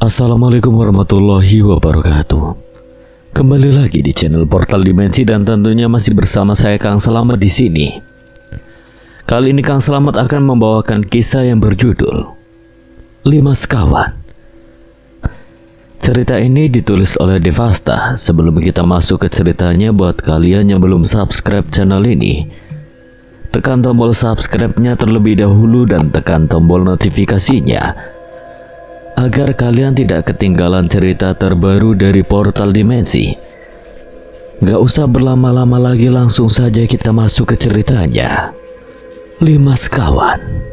Assalamualaikum warahmatullahi wabarakatuh. Kembali lagi di channel Portal Dimensi dan tentunya masih bersama saya Kang Selamat di sini. Kali ini Kang Selamat akan membawakan kisah yang berjudul 5 Sekawan. Cerita ini ditulis oleh Devasta. Sebelum kita masuk ke ceritanya, buat kalian yang belum subscribe channel ini, tekan tombol subscribe-nya terlebih dahulu dan tekan tombol notifikasinya agar kalian tidak ketinggalan cerita terbaru dari Portal Dimensi. Gak usah berlama-lama lagi, langsung saja kita masuk ke ceritanya. 5 Sekawan.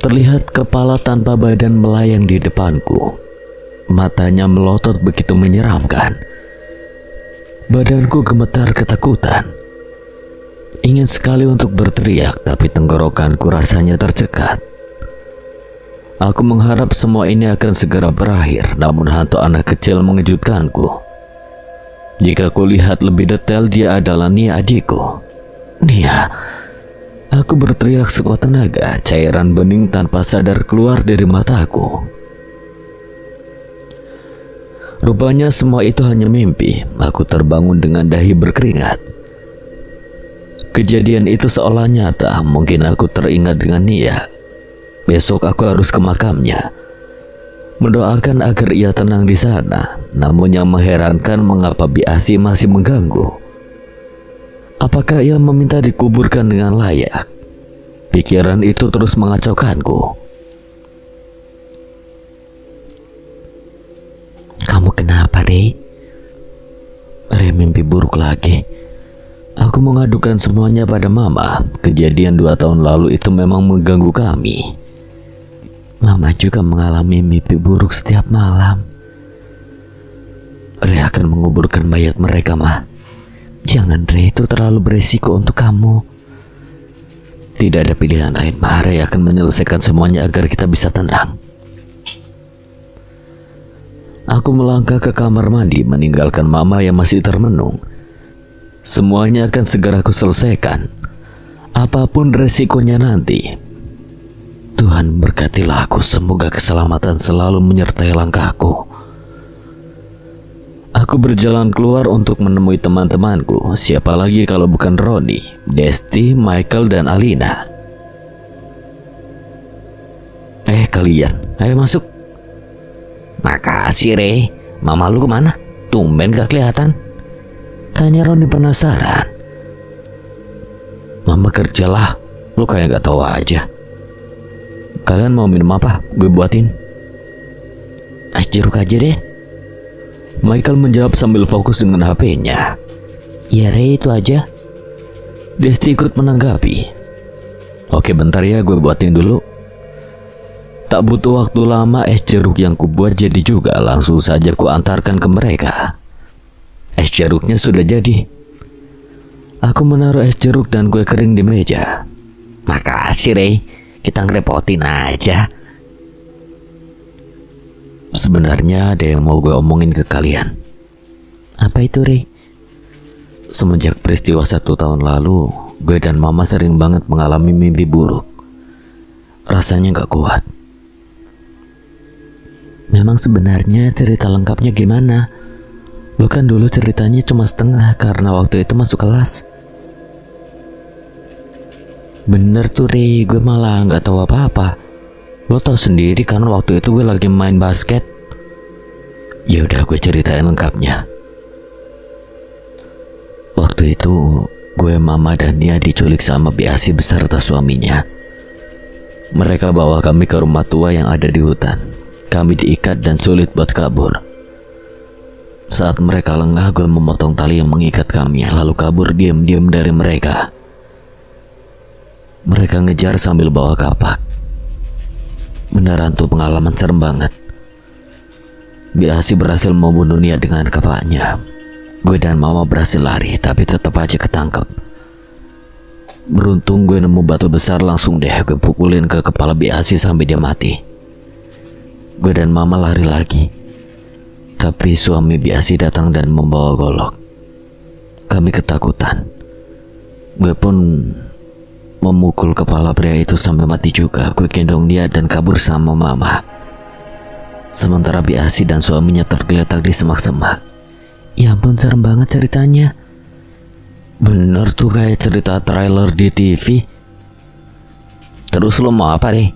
Terlihat kepala tanpa badan melayang di depanku. Matanya melotot begitu menyeramkan. Badanku gemetar ketakutan. Ingin sekali untuk berteriak, tapi tenggorokanku rasanya tercekat. Aku mengharap semua ini akan segera berakhir, namun hantu anak kecil mengejutkanku. Jika kulihat lebih detail, dia adalah Nia, adikku. Nia. Aku berteriak sekuat tenaga, cairan bening tanpa sadar keluar dari mataku. Rupanya semua itu hanya mimpi. Aku terbangun dengan dahi berkeringat. Kejadian itu seolah nyata. Mungkin aku teringat dengan Nia. Besok aku harus ke makamnya, mendoakan agar ia tenang di sana. Namun yang mengherankan, mengapa Biasi masih mengganggu? Apakah ia meminta dikuburkan dengan layak? Pikiran itu terus mengacaukanku. Kamu kenapa, Rey? Rey mimpi buruk lagi. Aku mengadukan semuanya pada Mama. Kejadian 2 tahun lalu itu memang mengganggu kami. Mama juga mengalami mimpi buruk setiap malam. Rey akan menguburkan mayat mereka, Ma. Jangan, Rey, itu terlalu beresiko untuk kamu. Tidak ada pilihan lain, Ma. Rey akan menyelesaikan semuanya agar kita bisa tenang. Aku melangkah ke kamar mandi, meninggalkan Mama yang masih termenung. Semuanya akan segera aku selesaikan, apapun resikonya nanti. Tuhan berkatilah aku, semoga keselamatan selalu menyertai langkahku. Aku berjalan keluar untuk menemui teman-temanku. Siapa lagi kalau bukan Roni, Desti, Michael, dan Alina. Kalian, ayo masuk. Makasih, Rey. Mama lu kemana? Tumben gak kelihatan. Tanya Roni penasaran. Mama kerjalah, lu kayak gak tahu aja. Kalian mau minum apa? Gue buatin. Es jeruk aja deh. Michael menjawab sambil fokus dengan HP-nya. Ya, Rey, itu aja. Desti ikut menanggapi. Oke, bentar ya, gue buatin dulu. Tak butuh waktu lama, es jeruk yang kubuat jadi juga. Langsung saja ku antarkan ke mereka. Es jeruknya sudah jadi. Aku menaruh es jeruk dan kue kering di meja. Makasih, Rey. Kita ngerepotin aja. Sebenarnya ada yang mau gue omongin ke kalian. Apa itu, Rey? Semenjak peristiwa 1 tahun lalu, gue dan Mama sering banget mengalami mimpi buruk. Rasanya gak kuat. Memang sebenarnya cerita lengkapnya gimana? Lu kan dulu ceritanya cuma setengah karena waktu itu masuk kelas. Bener tuh, Rey, gue malah gak tahu apa-apa. Lo tau sendiri kan waktu itu gue lagi main basket. Ya udah, gue ceritain lengkapnya. Waktu itu gue, Mama, dan Nia diculik sama Biasi beserta suaminya. Mereka bawa kami ke rumah tua yang ada di hutan. Kami diikat dan sulit buat kabur. Saat mereka lengah, gue memotong tali yang mengikat kami, lalu kabur diam-diam dari mereka. Mereka ngejar sambil bawa kapak. Beneran tuh pengalaman serem banget. Biasi berhasil membunuh Nia dengan kapaknya. Gue dan Mama berhasil lari, tapi tetap aja ketangkep. Beruntung gue nemu batu besar, langsung deh gue pukulin ke kepala Biasi sampai dia mati. Gue dan Mama lari lagi, tapi suami Biasi datang dan membawa golok. Kami ketakutan. Gue pun memukul kepala pria itu sampai mati juga. Gue gendong dia dan kabur sama Mama. Sementara Biasi dan suaminya tergeletak di semak-semak. Ya ampun, serem banget ceritanya. Bener tuh kayak cerita trailer di TV. Terus lo mau apa deh?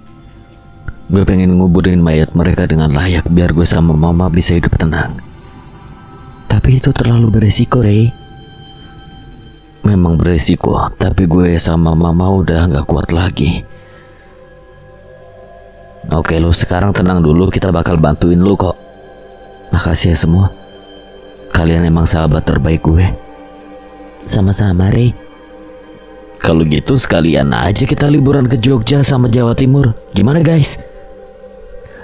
Gue pengen nguburin mayat mereka dengan layak biar gue sama Mama bisa hidup tenang. Tapi itu terlalu beresiko, Rey. Memang beresiko, tapi gue sama Mama udah gak kuat lagi. Oke, lo sekarang tenang dulu, kita bakal bantuin lo kok. Makasih ya semua. Kalian emang sahabat terbaik gue. Sama-sama, Rey. Kalau gitu sekalian aja kita liburan ke Jogja sama Jawa Timur. Gimana guys?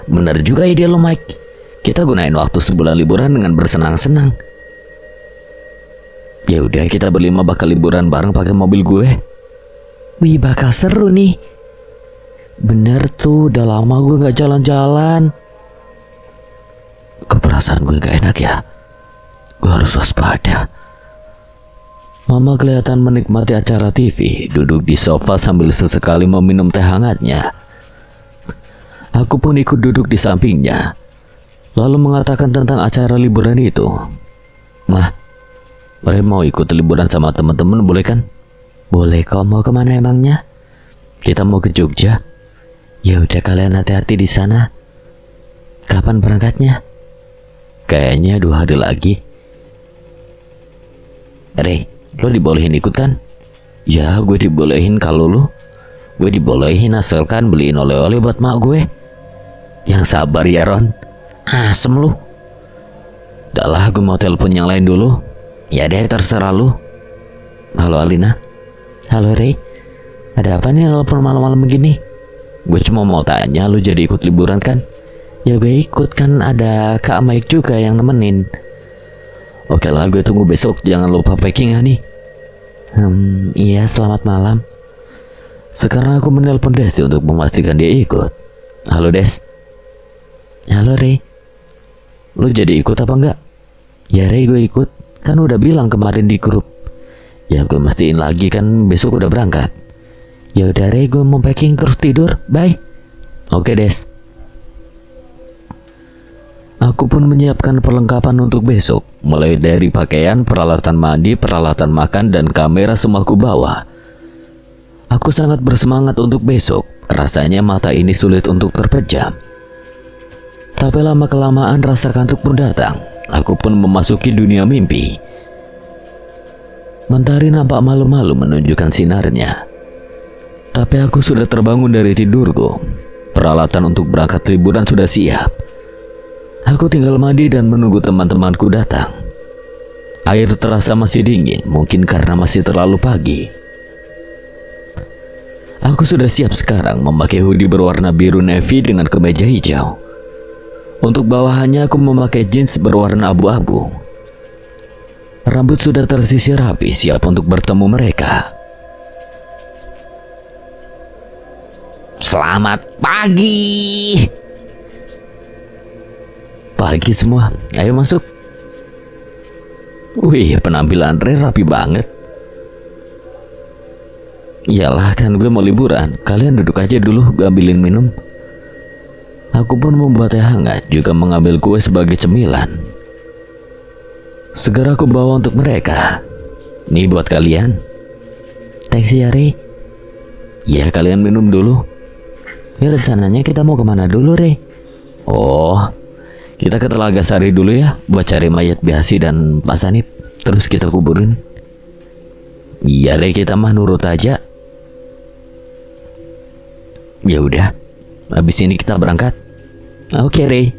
Bener juga ide lo, Mike. Kita gunain waktu sebulan liburan dengan bersenang-senang. Ya udah, kita berlima bakal liburan bareng pakai mobil gue. Wih, bakal seru nih. Bener tuh, udah lama gue gak jalan-jalan. Kok perasaan gue gak enak ya? Gue harus waspada. Mama kelihatan menikmati acara TV, duduk di sofa sambil sesekali meminum teh hangatnya. Aku pun ikut duduk di sampingnya, lalu mengatakan tentang acara liburan itu. Mah, mereka mau ikut liburan sama teman-teman boleh kan? Boleh kok, mau kemana emangnya? Kita mau ke Jogja. Ya udah, kalian hati-hati di sana. Kapan berangkatnya? Kayaknya 2 hari lagi. Rey, lo dibolehin ikut kan? Ya, gue dibolehin kalau lo. Gue dibolehin asalkan beliin oleh-oleh buat mak gue. Yang sabar ya, Ron. Asem lu. Udah lah, gue mau telepon yang lain dulu. Ya deh, terserah lu. Halo Alina. Halo Rey. Ada apa nih telepon malam-malam begini? Gue cuma mau tanya, lu jadi ikut liburan kan? Ya gue ikut, kan ada Kak Mike juga yang nemenin. Oke lah, gue tunggu besok. Jangan lupa packing ya nih. Iya, selamat malam. Sekarang aku menelpon Desti untuk memastikan dia ikut. Halo Des. Halo Rey. Lu jadi ikut apa enggak? Ya Rey, gue ikut. Kan udah bilang kemarin di grup. Ya gue mastiin lagi, kan besok udah berangkat. Ya udah Rey, gue mau packing terus tidur. Bye. Oke Des. Aku pun menyiapkan perlengkapan untuk besok, mulai dari pakaian, peralatan mandi, peralatan makan, dan kamera semua aku bawa. Aku sangat bersemangat untuk besok. Rasanya mata ini sulit untuk terpejam. Tapi lama-kelamaan rasa kantuk pun datang. Aku pun memasuki dunia mimpi. Mentari nampak malu-malu menunjukkan sinarnya. Tapi aku sudah terbangun dari tidurku. Peralatan untuk berangkat liburan sudah siap. Aku tinggal mandi dan menunggu teman-temanku datang. Air terasa masih dingin, mungkin karena masih terlalu pagi. Aku sudah siap sekarang memakai hoodie berwarna biru navy dengan kemeja hijau. Untuk bawahannya aku memakai jeans berwarna abu-abu. Rambut sudah tersisir rapi, siap untuk bertemu mereka. Selamat pagi. Pagi semua, ayo masuk. Wih, penampilan Rey rapi banget. Iyalah, kan gue mau liburan. Kalian duduk aja dulu, gue ambilin minum. Aku pun membuat teh hangat, juga mengambil kue sebagai cemilan. Segera aku bawa untuk mereka. Nih buat kalian. Thanks ya Rey. Ya, kalian minum dulu. Ini rencananya kita mau kemana dulu Rey? Oh, kita ke Telaga Sari dulu ya, buat cari mayat Biasi dan Pak Sanip. Terus kita kuburin. Iya Rey, kita mah nurut aja. Ya udah, habis ini kita berangkat. Oke Rey.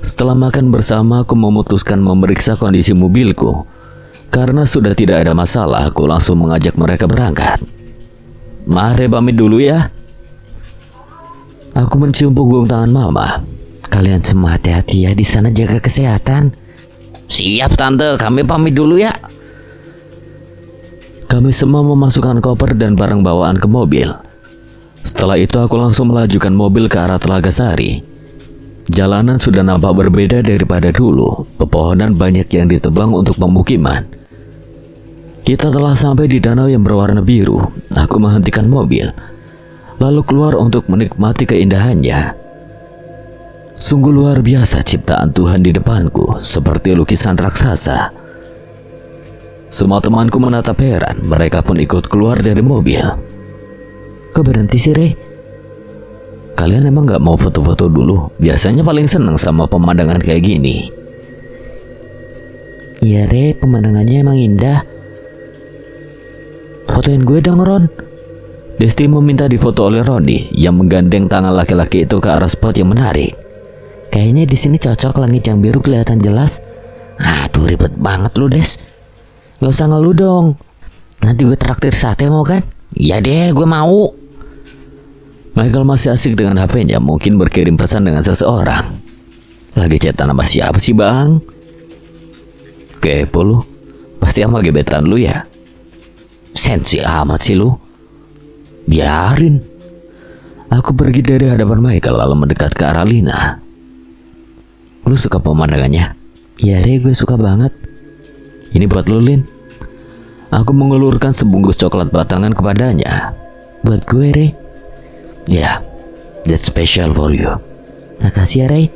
Setelah makan bersama, aku memutuskan memeriksa kondisi mobilku. Karena sudah tidak ada masalah, aku langsung mengajak mereka berangkat. Mari pamit dulu ya. Aku mencium punggung tangan Mama. Kalian semua hati-hati ya di sana, jaga kesehatan. Siap tante, kami pamit dulu ya. Kami semua memasukkan koper dan barang bawaan ke mobil. Setelah itu aku langsung melajukan mobil ke arah Telaga Sari. Jalanan sudah nampak berbeda daripada dulu. Pepohonan banyak yang ditebang untuk pemukiman. Kita telah sampai di danau yang berwarna biru. Aku menghentikan mobil, lalu keluar untuk menikmati keindahannya. Sungguh luar biasa ciptaan Tuhan di depanku, seperti lukisan raksasa. Semua temanku menatap heran, mereka pun ikut keluar dari mobil. Kok berhenti sih, Re? Kalian emang gak mau foto-foto dulu? Biasanya paling seneng sama pemandangan kayak gini. Iya, Re, pemandangannya emang indah. Fotoin gue dong, Ron. Desti meminta difoto oleh Roni yang menggandeng tangan laki-laki itu ke arah spot yang menarik. Kayaknya di sini cocok, langit yang biru kelihatan jelas. Aduh, ribet banget lu, Des. Gak usah ngeluh dong. Nanti gue traktir sate, mau kan? Ya deh, gue mau. Michael masih asik dengan HP-nya, mungkin berkirim pesan dengan seseorang. Lagi chatan sama siapa sih, Bang? Kepo lu. Pasti sama gebetan lu ya. Sensi amat sih lu. Biarin. Aku pergi dari hadapan Michael lalu mendekat ke arah Lina. Lu suka pemandangannya? Ya, Re, gue suka banget. Ini buat lu, Lin. Aku mengulurkan sebungkus coklat batangan kepadanya. Buat gue, Re. Ya, that's special for you. Makasih ya, Re.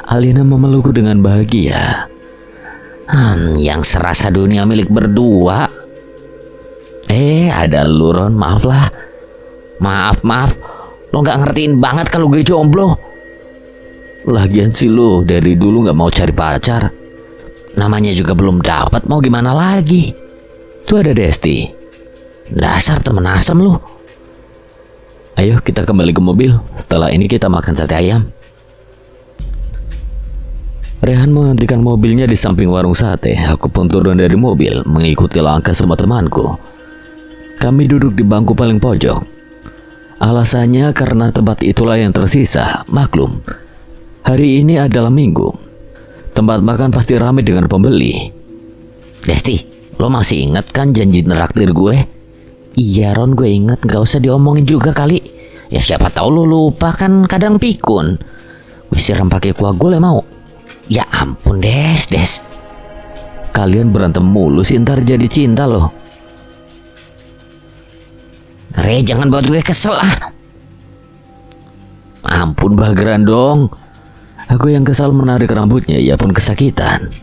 Alina memelukku dengan bahagia. Yang serasa dunia milik berdua. Ada lu, Ron. Maaf lah. Maaf. Lo gak ngertiin banget kalau gue jomblo. Lagian sih lu dari dulu gak mau cari pacar. Namanya juga belum dapat, mau gimana lagi. Tuh ada Desti. Dasar temen asem lu. Ayo kita kembali ke mobil. Setelah ini kita makan sate ayam. Rehan menghentikan mobilnya di samping warung sate. Aku pun turun dari mobil mengikuti langkah semua temanku. Kami duduk di bangku paling pojok. Alasannya karena tempat itulah yang tersisa. Maklum, hari ini adalah Minggu. Tempat makan pasti ramai dengan pembeli. Desti, lo masih ingat kan janji neraktir gue? Iya, Ron, gue ingat. Gak usah diomongin juga kali. Ya siapa tahu lo lupa, kan kadang pikun. Gue siram pakai kuah gule mau. Ya ampun, Des. Kalian berantem mulu sih, ntar jadi cinta loh. Re, jangan buat gue kesel ah. Ampun, bageran dong. Aku yang kesal menarik rambutnya, ia pun kesakitan.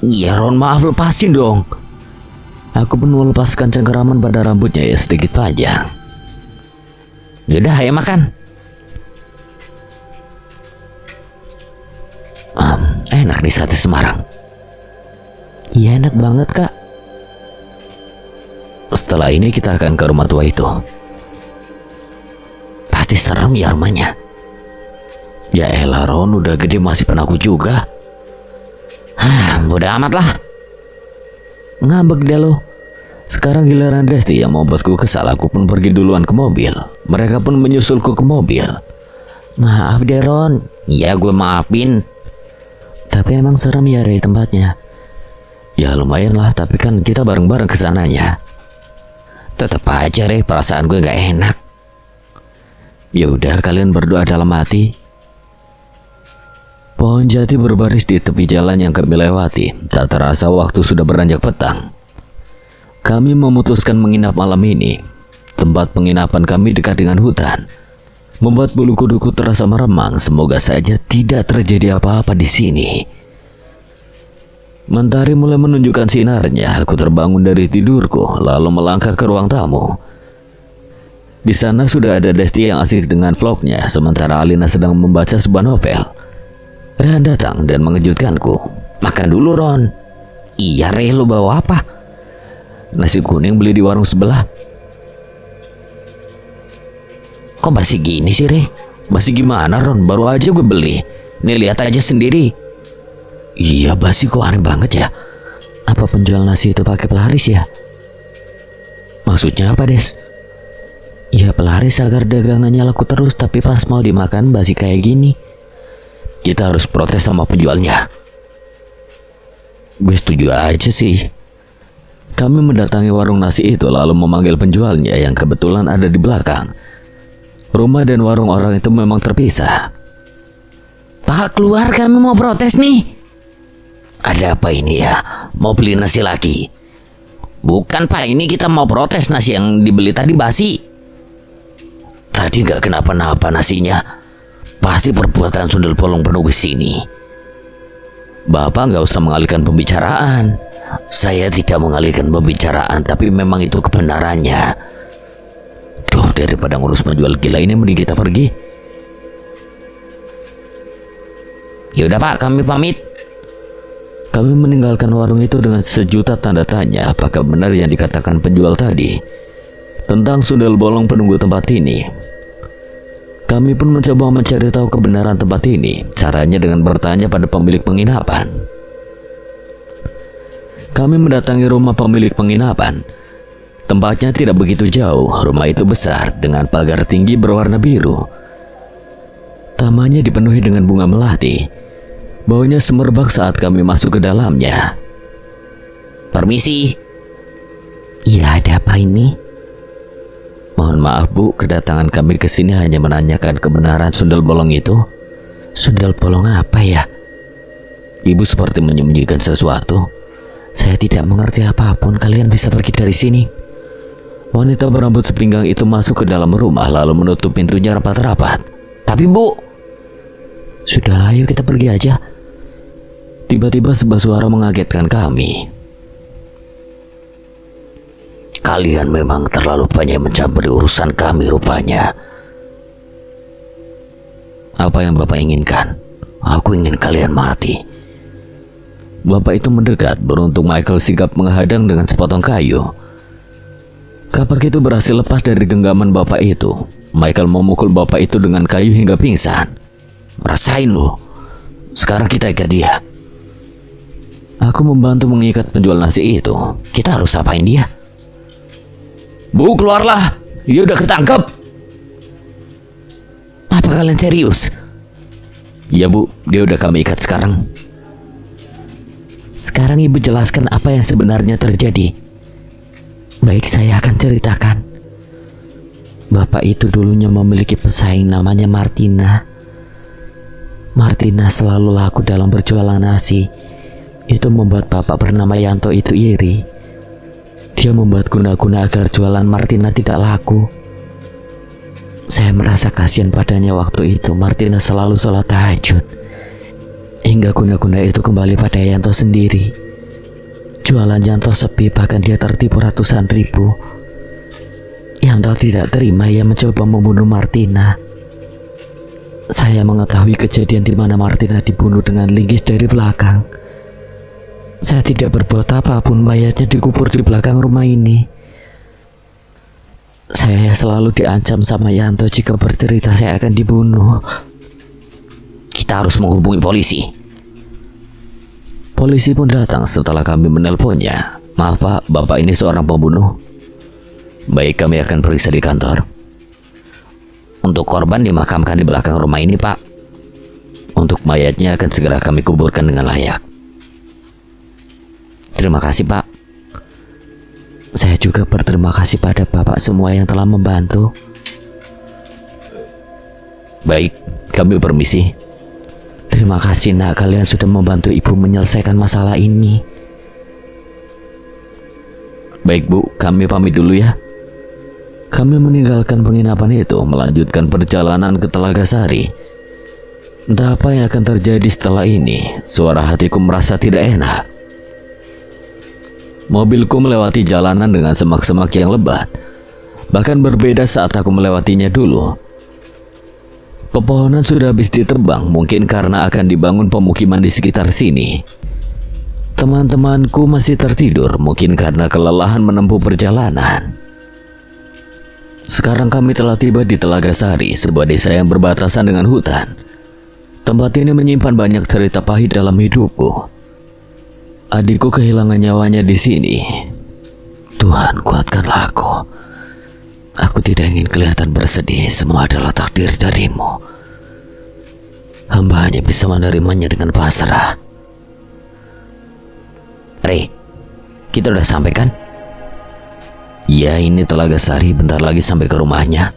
Ya Ron, maaf, lepasin dong. Aku pun melepaskan cengkeraman pada rambutnya ya sedikit panjang. Yaudah, ayo makan. Enak di sate Semarang. Iya, enak banget, Kak. Setelah ini kita akan ke rumah tua itu. Pasti serem ya rumahnya. Ya elah, Ron, udah gede masih penakut juga. Bodoh amat lah. Ngambek deh lo. Sekarang giliran Desti yang membuatku kesal. Aku pun pergi duluan ke mobil. Mereka pun menyusulku ke mobil. Maaf deh, Ron. Ya gue maafin. Tapi emang serem ya, Re, tempatnya. Ya lumayan lah, tapi kan kita bareng-bareng kesananya. Tetep aja, Re, perasaan gue gak enak. Ya udah, kalian berdua dalam hati. Pohon jati berbaris di tepi jalan yang kami lewati. Tak terasa waktu sudah beranjak petang. Kami memutuskan menginap malam ini. Tempat penginapan kami dekat dengan hutan, membuat bulu kuduku terasa meremang. Semoga saja tidak terjadi apa-apa di sini. Mentari mulai menunjukkan sinarnya. Aku terbangun dari tidurku, lalu melangkah ke ruang tamu. Di sana sudah ada Desti yang asik dengan vlognya, sementara Alina sedang membaca sebuah novel. Rehan datang dan mengejutkanku. Makan dulu, Ron. Iya, Re, lo bawa apa? Nasi kuning beli di warung sebelah. Kok basi gini sih, Re? Basi gimana, Ron? Baru aja gue beli. Nih, lihat aja sendiri. Iya, basi kok aneh banget ya. Apa penjual nasi itu pakai pelaris ya? Maksudnya apa, Des? Ya pelaris agar dagangannya laku terus, tapi pas mau dimakan basi kayak gini. Kita harus protes sama penjualnya. Gue setuju aja sih. Kami mendatangi warung nasi itu lalu memanggil penjualnya yang kebetulan ada di belakang. Rumah dan warung orang itu memang terpisah. Pak, keluar, kami mau protes nih. Ada apa ini ya? Mau beli nasi lagi? Bukan Pak, ini kita mau protes nasi yang dibeli tadi basi. Tadi nggak kenapa-napa nasinya. Pasti perbuatan sundel bolong penunggu sini. Bapak nggak usah mengalihkan pembicaraan. Saya tidak mengalihkan pembicaraan, tapi memang itu kebenarannya. Duh, daripada ngurus penjual gila ini mending kita pergi. Yaudah Pak, kami pamit. Kami meninggalkan warung itu dengan sejuta tanda tanya apakah benar yang dikatakan penjual tadi tentang sundel bolong penunggu tempat ini. Kami pun mencoba mencari tahu kebenaran tempat ini. Caranya dengan bertanya pada pemilik penginapan. Kami mendatangi rumah pemilik penginapan. Tempatnya tidak begitu jauh. Rumah itu besar dengan pagar tinggi berwarna biru. Tamannya dipenuhi dengan bunga melati. Baunya semerbak saat kami masuk ke dalamnya. Permisi. Iya, ada apa ini? Mohon maaf Bu, kedatangan kami ke sini hanya menanyakan kebenaran sundel bolong itu. Sundel bolong apa ya? Ibu seperti menyembunyikan sesuatu. Saya tidak mengerti apapun, kalian bisa pergi dari sini. Wanita berambut sepinggang itu masuk ke dalam rumah lalu menutup pintunya rapat-rapat. Tapi Bu, sudahlah, ayo kita pergi aja. Tiba-tiba sebuah suara mengagetkan kami. Kalian memang terlalu banyak mencampuri urusan kami rupanya. Apa yang Bapak inginkan? Aku ingin kalian mati. Bapak itu mendekat, beruntung Michael sigap menghadang dengan sepotong kayu. Kapak itu berhasil lepas dari genggaman Bapak itu. Michael memukul Bapak itu dengan kayu hingga pingsan. Rasain lo. Sekarang kita ikat dia. Aku membantu mengikat penjual nasi itu. Kita harus apain dia? Bu, keluarlah. Dia udah ketangkep. Apa kalian serius? Ya Bu, dia udah kami ikat sekarang. Sekarang Ibu jelaskan apa yang sebenarnya terjadi. Baik, saya akan ceritakan. Bapak itu dulunya memiliki pesaing namanya Martina. Martina selalu laku dalam berjualan nasi. Itu membuat bapak bernama Yanto itu iri. Dia membuat guna-guna agar jualan Martina tidak laku. Saya merasa kasihan padanya waktu itu. Martina selalu sholat tahajud. Hingga guna-guna itu kembali pada Yanto sendiri. Jualan Yanto sepi, bahkan dia tertipu ratusan ribu. Yanto tidak terima, ia mencoba membunuh Martina. Saya mengetahui kejadian di mana Martina dibunuh dengan linggis dari belakang. Saya tidak berbuat apapun, mayatnya dikubur di belakang rumah ini. Saya selalu diancam sama Yanto jika bercerita saya akan dibunuh. Kita harus menghubungi polisi. Polisi pun datang setelah kami menelponnya. Maaf Pak, Bapak ini seorang pembunuh. Baik, kami akan periksa di kantor. Untuk korban dimakamkan di belakang rumah ini Pak. Untuk mayatnya akan segera kami kuburkan dengan layak. Terima kasih Pak. Saya juga berterima kasih pada Bapak semua yang telah membantu. Baik, kami permisi. Terima kasih Nak, kalian sudah membantu Ibu menyelesaikan masalah ini. Baik Bu, kami pamit dulu ya. Kami meninggalkan penginapan itu, melanjutkan perjalanan ke Telaga Sari. Entah apa yang akan terjadi setelah ini. Suara hatiku merasa tidak enak. Mobilku melewati jalanan dengan semak-semak yang lebat. Bahkan berbeda saat aku melewatinya dulu. Pepohonan sudah habis ditebang, mungkin karena akan dibangun pemukiman di sekitar sini. Teman-temanku masih tertidur, mungkin karena kelelahan menempuh perjalanan. Sekarang kami telah tiba di Telaga Sari, sebuah desa yang berbatasan dengan hutan. Tempat ini menyimpan banyak cerita pahit dalam hidupku. Adikku kehilangan nyawanya di sini. Tuhan, kuatkanlah aku. Aku tidak ingin kelihatan bersedih. Semua adalah takdir darimu. Hamba hanya bisa menerimanya dengan pasrah. Rey, kita udah sampai kan? Ya, ini Telaga Sari, bentar lagi sampai ke rumahnya.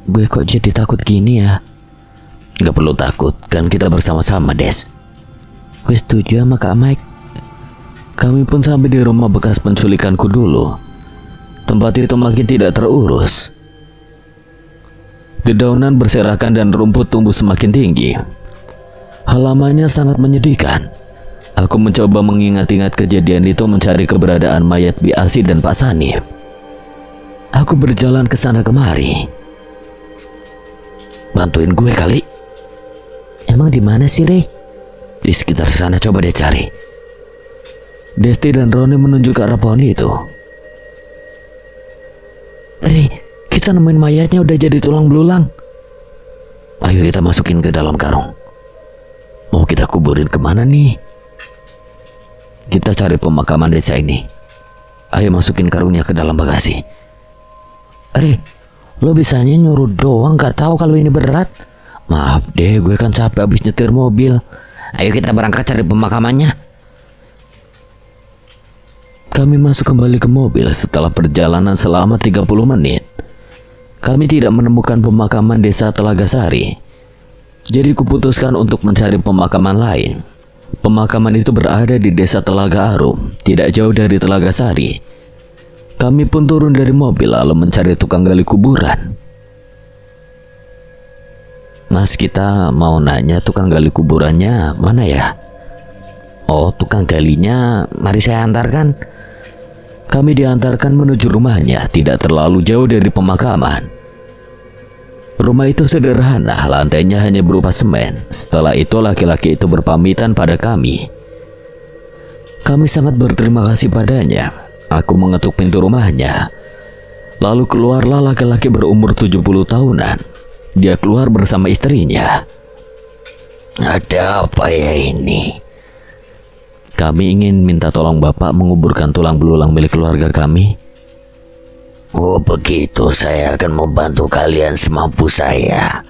Gue kok jadi takut gini ya? Gak perlu takut, kan kita bersama-sama, Des. Gue setuju sama Kak Mike. Kami pun sampai di rumah bekas penculikanku dulu. Tempat itu makin tidak terurus. Dedaunan berserakan dan rumput tumbuh semakin tinggi. Halamannya sangat menyedihkan. Aku mencoba mengingat-ingat kejadian itu, mencari keberadaan mayat Bi Asi dan Pak Sanip. Aku berjalan ke sana kemari. Bantuin gue kali. Emang di mana sih, Rey? Di sekitar sana, coba deh cari. Desti dan Roni menunjuk ke arah pohon itu. Rey, kita nemuin mayatnya udah jadi tulang belulang. Ayo kita masukin ke dalam karung. Mau kita kuburin kemana nih? Kita cari pemakaman desa ini. Ayo masukin karungnya ke dalam bagasi. Rey, lo bisanya nyuruh doang, gak tahu kalau ini berat. Maaf deh, gue kan capek habis nyetir mobil. Ayo kita berangkat cari pemakamannya. Kami masuk kembali ke mobil setelah perjalanan selama 30 menit. Kami tidak menemukan pemakaman desa Telaga Sari. Jadi kuputuskan untuk mencari pemakaman lain. Pemakaman itu berada di desa Telaga Arum, tidak jauh dari Telaga Sari. Kami pun turun dari mobil lalu mencari tukang gali kuburan. Mas, kita mau nanya tukang gali kuburannya mana ya? Oh, tukang galinya mari saya antarkan. Kami diantarkan menuju rumahnya, tidak terlalu jauh dari pemakaman. Rumah itu sederhana, lantainya hanya berupa semen. Setelah itu laki-laki itu berpamitan pada kami. Kami sangat berterima kasih padanya. Aku mengetuk pintu rumahnya. Lalu keluarlah laki-laki berumur 70 tahunan. Dia keluar bersama istrinya. Ada apa ya ini? Kami ingin minta tolong Bapak menguburkan tulang belulang milik keluarga kami. Oh begitu, saya akan membantu kalian semampu saya.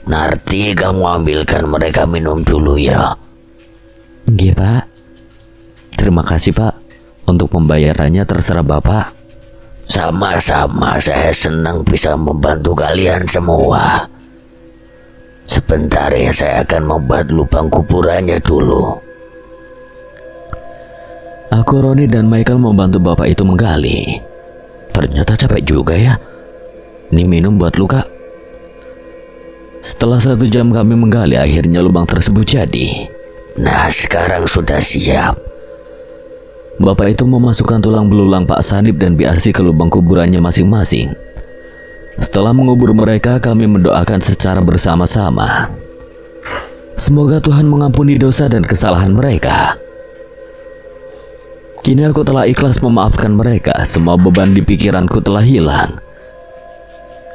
Nanti kamu ambilkan mereka minum dulu ya. Iya Pak. Terima kasih Pak. Untuk pembayarannya terserah Bapak. Sama-sama, saya senang bisa membantu kalian semua. Sebentar ya, saya akan membuat lubang kuburannya dulu. Aku, Roni, dan Michael membantu bapak itu menggali. Ternyata capek juga ya. Ini minum buat luka. Setelah 1 jam kami menggali, akhirnya lubang tersebut jadi. Nah, sekarang sudah siap. Bapak itu memasukkan tulang belulang Pak Sanip dan Bi Asi ke lubang kuburannya masing-masing. Setelah mengubur mereka, kami mendoakan secara bersama-sama. Semoga Tuhan mengampuni dosa dan kesalahan mereka. Kini aku telah ikhlas memaafkan mereka. Semua beban di pikiranku telah hilang.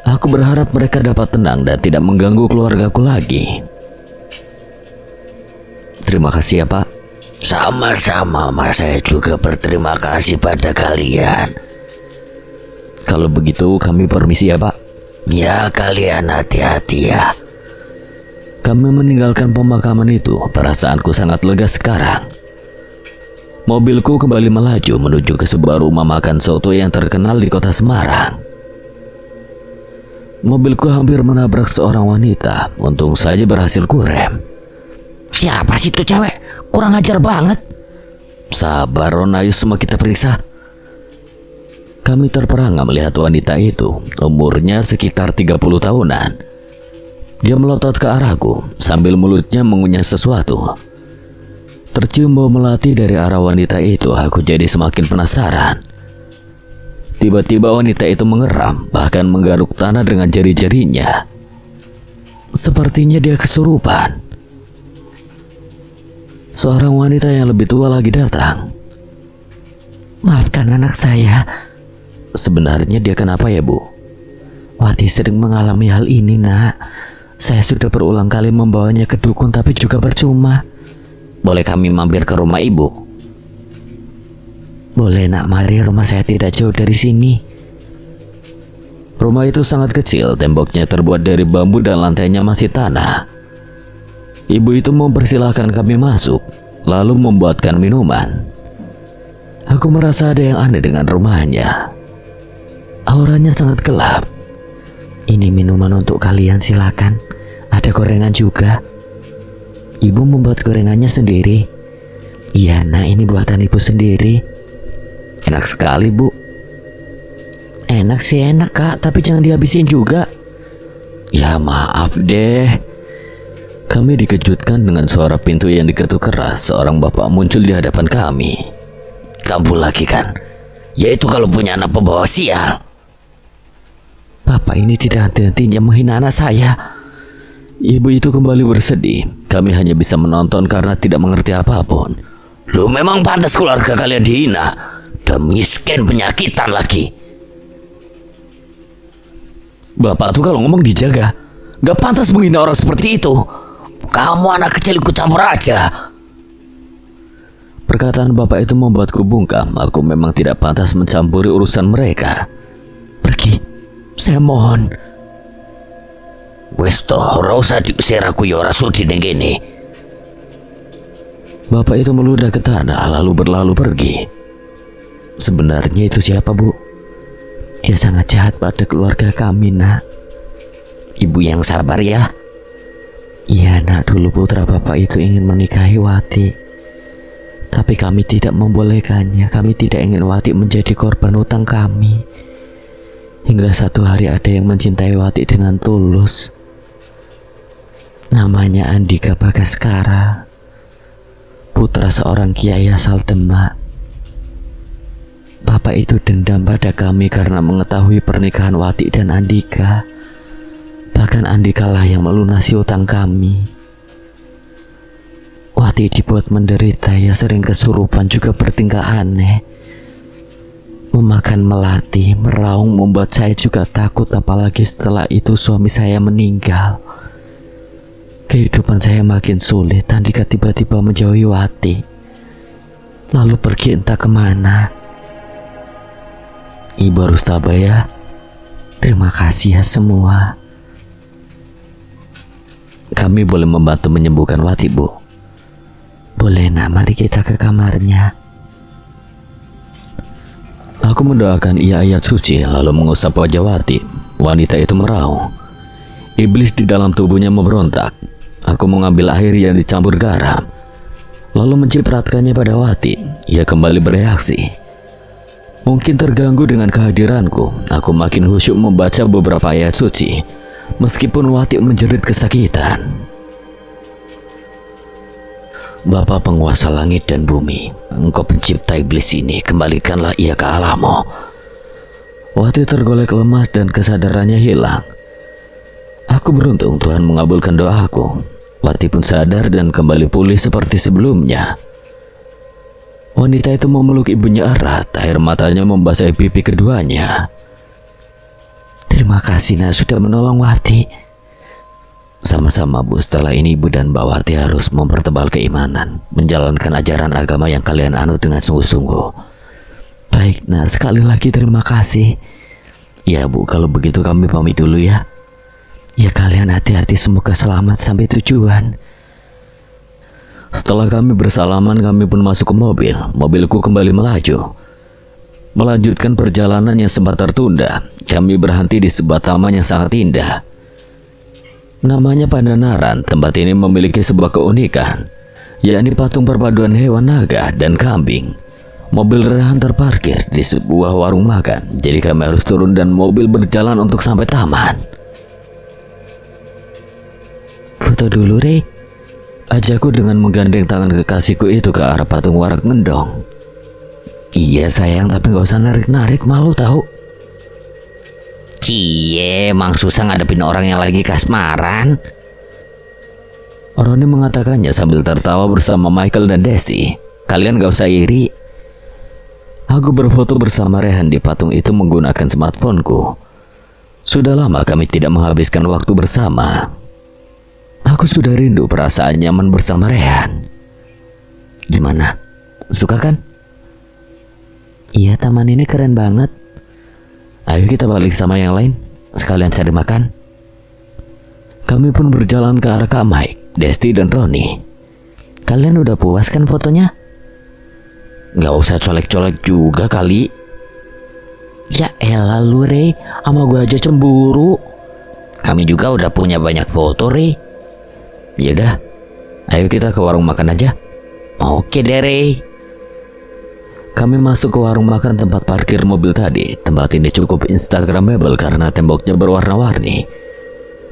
Aku berharap mereka dapat tenang dan tidak mengganggu keluargaku lagi. Terima kasih ya Pak. Sama-sama Mas, saya juga berterima kasih pada kalian. Kalau begitu kami permisi ya Pak. Ya, kalian hati-hati ya. Kami meninggalkan pemakaman itu. Perasaanku sangat lega sekarang. Mobilku kembali melaju menuju ke sebuah rumah makan soto yang terkenal di kota Semarang. Mobilku hampir menabrak seorang wanita. Untung saja berhasil kurem. Siapa sih itu cewek? Kurang ajar banget. Sabar Ron, ayo semua kita periksa. Kami terperangah melihat wanita itu. Umurnya sekitar 30 tahunan. Dia melotot ke arahku sambil mulutnya mengunyah sesuatu. Tercium bau melati dari arah wanita itu. Aku jadi semakin penasaran. Tiba-tiba wanita itu mengeram, bahkan menggaruk tanah dengan jari-jarinya. Sepertinya dia kesurupan. Seorang wanita yang lebih tua lagi datang. Maafkan anak saya. Sebenarnya dia kenapa ya Bu? Wati sering mengalami hal ini nak. Saya sudah berulang kali membawanya ke dukun tapi juga percuma. Boleh kami mampir ke rumah ibu? Boleh nak, mari, rumah saya tidak jauh dari sini. Rumah itu sangat kecil, temboknya terbuat dari bambu dan lantainya masih tanah. Ibu itu mempersilahkan kami masuk, lalu membuatkan minuman. Aku merasa ada yang aneh dengan rumahnya. Auranya sangat gelap. Ini minuman untuk kalian, silakan. Ada gorengan juga. Ibu membuat gorengannya sendiri. Iya, nah ini buatan ibu sendiri. Enak sekali, Bu. Enak sih enak, Kak, tapi jangan dihabisin juga. Ya maaf deh. Kami dikejutkan dengan suara pintu yang diketuk keras. Seorang bapak muncul di hadapan kami. Kamu lagi kan? Yaitu kalau punya anak pembawa sial. Bapak ini tidak henti-hentinya menghina anak saya. Ibu itu kembali bersedih. Kami hanya bisa menonton karena tidak mengerti apapun. Lu memang pantas keluarga kalian dihina. Dan miskin penyakitan lagi. Bapak tuh kalau ngomong dijaga. Gak pantas menghina orang seperti itu. Kamu anak kecil ikut campur aja. Perkataan bapak itu membuatku bungkam. Aku memang tidak pantas mencampuri urusan mereka. Pergi, saya mohon. Wes toh, ora usah diusir aku ya ora sudi ning kene. Bapak itu meludah ke tanah lalu berlalu pergi. Sebenarnya itu siapa, Bu? Dia sangat jahat pada keluarga kami, Nak. Ibu yang sabar ya. Iya, Nak, dulu putra bapak itu ingin menikahi Wati. Tapi kami tidak membolehkannya. Kami tidak ingin Wati menjadi korban hutang kami. Hingga satu hari ada yang mencintai Wati dengan tulus. Namanya Andika Bagaskara, putra seorang kiai asal Demak. Bapak itu dendam pada kami karena mengetahui pernikahan Wati dan Andika. Bahkan Andika lah yang melunasi hutang kami. Wati dibuat menderita, ya sering kesurupan, juga bertingkah aneh. Memakan melati, meraung membuat saya juga takut, apalagi setelah itu suami saya meninggal. Kehidupan saya makin sulit. Andika tiba-tiba menjauhi Wati, lalu pergi entah kemana. Ibu harus tabah ya. Terima kasih ya semua. Kami boleh membantu menyembuhkan Wati, Bu? Boleh, Nak, mari kita ke kamarnya. Aku mendoakan ia ayat suci lalu mengusap wajah Wati. Wanita itu meraung. Iblis di dalam tubuhnya memberontak. Aku mengambil air yang dicampur garam lalu mencipratkannya pada Wati. Ia kembali bereaksi. Mungkin terganggu dengan kehadiranku, aku makin khusyuk membaca beberapa ayat suci, meskipun Wati menjerit kesakitan. Bapa penguasa langit dan bumi, Engkau pencipta iblis ini, kembalikanlah ia ke alammu. Wati tergolek lemas dan kesadarannya hilang. Aku beruntung Tuhan mengabulkan doaku. Wati pun sadar dan kembali pulih seperti sebelumnya. Wanita itu memeluk ibunya erat, air matanya membasahi pipi keduanya. Terima kasih, Nak, sudah menolong Wati. Sama-sama, Bu. Setelah ini Ibu dan Mbak Wati harus mempertebal keimanan, menjalankan ajaran agama yang kalian anut dengan sungguh-sungguh. Baik, Nak, sekali lagi terima kasih. Ya, Bu, kalau begitu kami pamit dulu ya. Ya, kalian hati-hati, semoga selamat sampai tujuan. Setelah kami bersalaman, kami pun masuk ke mobil. Mobilku kembali melaju, melanjutkan perjalanan yang sempat tertunda. Kami berhenti di sebuah taman yang sangat indah. Namanya Pandanaran. Tempat ini memiliki sebuah keunikan, yakni patung perpaduan hewan naga dan kambing. Mobil Rehan terparkir di sebuah warung makan, jadi kami harus turun dan mobil berjalan untuk sampai taman. Foto dulu, Rey. Ajakku dengan menggandeng tangan kekasihku itu ke arah patung warak ngendong. Iya sayang, tapi gak usah narik-narik, malu tahu. Cie, emang susah ngadepin orang yang lagi kasmaran. Roni mengatakannya sambil tertawa bersama Michael dan Desti. Kalian gak usah iri. Aku berfoto bersama Rehan di patung itu menggunakan smartphoneku. Sudah lama kami tidak menghabiskan waktu bersama. Aku sudah rindu perasaan nyaman bersama Rehan. Gimana? Suka kan? Iya, taman ini keren banget. Ayo kita balik sama yang lain. sekalian cari makan. Kami pun berjalan ke arah Kak Mike, Desti, dan Roni. Kalian udah puas kan fotonya? Gak usah colek-colek juga kali. Ya elah lu Rey, sama gue aja cemburu. Kami juga udah punya banyak foto Rey. Yaudah, ayo kita ke warung makan aja. Oke deh Rey. Kami masuk ke warung makan tempat parkir mobil tadi. Tempat ini cukup instagramable karena temboknya berwarna-warni,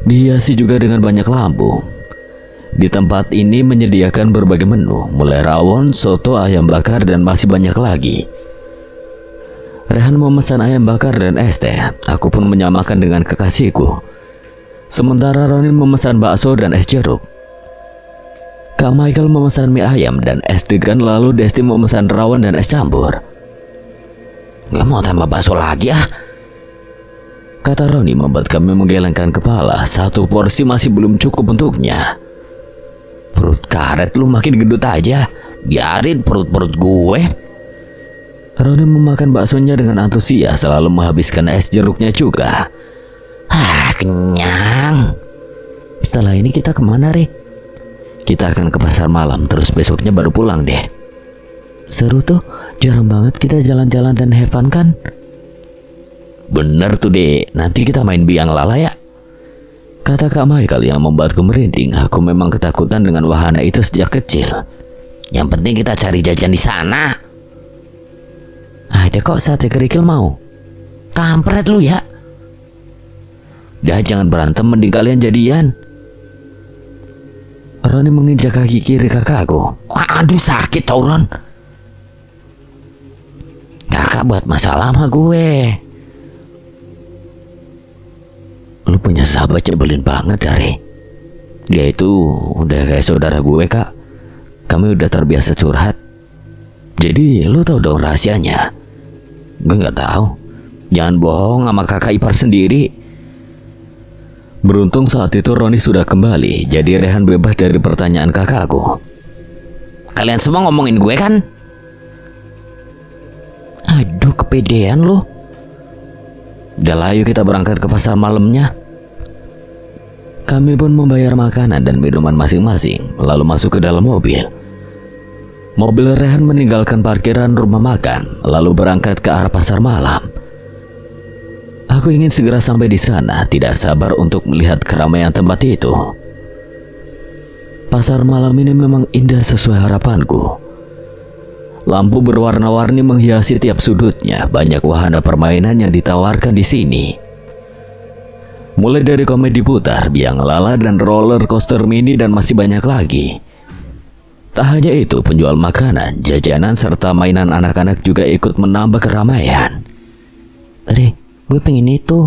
dihiasi juga dengan banyak lampu. Di tempat ini menyediakan berbagai menu, mulai rawon, soto, ayam bakar, dan masih banyak lagi. Rehan memesan ayam bakar dan es teh. Aku pun menyamakan dengan kekasihku. Sementara Roni memesan bakso dan es jeruk. Kak Michael memesan mie ayam dan es degan, lalu Desti memesan rawon dan es campur. Gak mau tambah bakso lagi ah, kata Roni membuat kami menggelengkan kepala. Satu porsi masih belum cukup untuknya. Perut karet lu makin gendut aja, biarin perut-perut gue. Roni memakan baksonya dengan antusias, selalu menghabiskan es jeruknya juga. Kenyang. Setelah ini kita kemana Re? Kita akan ke pasar malam, terus besoknya baru pulang deh. Seru tuh, jarang banget kita jalan-jalan dan have fun kan? Bener tuh deh, nanti kita main biang lala ya, kata Kak Michael yang membuatku merinding. Aku memang ketakutan dengan wahana itu sejak kecil. Yang penting kita cari jajan di sana. Ada kok sate kerikil mau. Kampret lu ya. Dah jangan berantem, mending kalian jadian. Roni menginjak kaki kiri kakakku. Aduh sakit tau Ron. Kakak buat masalah sama gue. Lu punya sahabat nyebelin banget dari. Dia itu udah kayak saudara gue kak. Kami udah terbiasa curhat. Jadi lu tahu dong rahasianya. Gue nggak tahu. Jangan bohong sama kakak ipar sendiri. Beruntung saat itu Roni sudah kembali, jadi Rehan bebas dari pertanyaan kakakku. Kalian semua ngomongin gue kan? Aduh kepedean lu. Udah lah, yuk kita berangkat ke pasar malamnya. Kami pun membayar makanan dan minuman masing-masing, lalu masuk ke dalam mobil. Mobil Rehan meninggalkan parkiran rumah makan, lalu berangkat ke arah pasar malam. Aku ingin segera sampai di sana, tidak sabar untuk melihat keramaian tempat itu. Pasar malam ini memang indah sesuai harapanku. Lampu berwarna-warni menghiasi tiap sudutnya, banyak wahana permainan yang ditawarkan di sini. Mulai dari komedi putar, biang lala, dan roller coaster mini, dan masih banyak lagi. Tak hanya itu, penjual makanan, jajanan, serta mainan anak-anak juga ikut menambah keramaian. Gue pengen itu,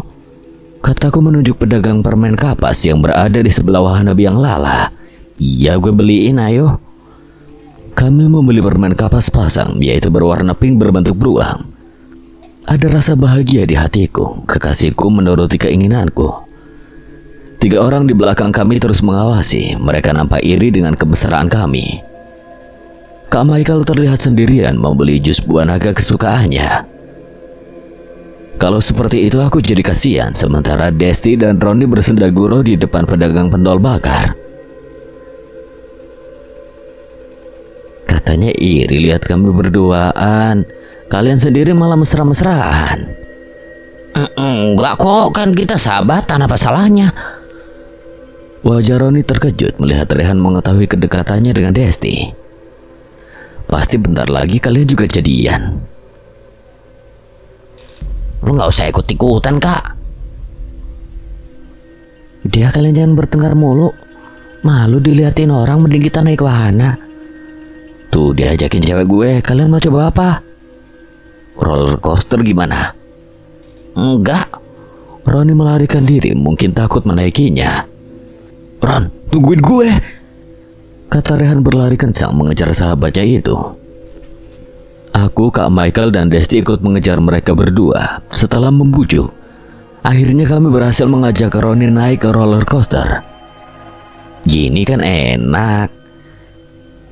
kataku menunjuk pedagang permen kapas yang berada di sebelah wahana biang lala. Iya gue beliin ayo. Kami membeli permen kapas pasang, yaitu berwarna pink berbentuk beruang. Ada rasa bahagia di hatiku, kekasihku menuruti keinginanku. 3 orang di belakang kami terus mengawasi, mereka nampak iri dengan kemesraan kami. Kak Michael terlihat sendirian membeli jus buah naga kesukaannya. Kalau seperti itu aku jadi kasihan, sementara Desti dan Roni bersendaguro di depan pedagang pentol bakar. Katanya iri lihat kami berduaan, kalian sendiri malah mesra-mesraan. Enggak kok, kan kita sahabatan, apa salahnya? Wajah Roni terkejut melihat Rehan mengetahui kedekatannya dengan Desti. Pasti bentar lagi kalian juga jadian. Lu gak usah ikut-ikutan kak. Dia kalian jangan bertengkar mulu. Malu diliatin orang, mending kita naik wahana. Tuh diajakin cewek gue, kalian mau coba apa? Roller coaster gimana? Enggak. Roni melarikan diri, mungkin takut menaikinya. Ron, tungguin gue, kata Rehan berlari kencang mengejar sahabatnya itu. Aku, Kak Michael, dan Desti ikut mengejar mereka berdua. Setelah membujuk, akhirnya kami berhasil mengajak Roni naik ke roller coaster. Gini kan enak,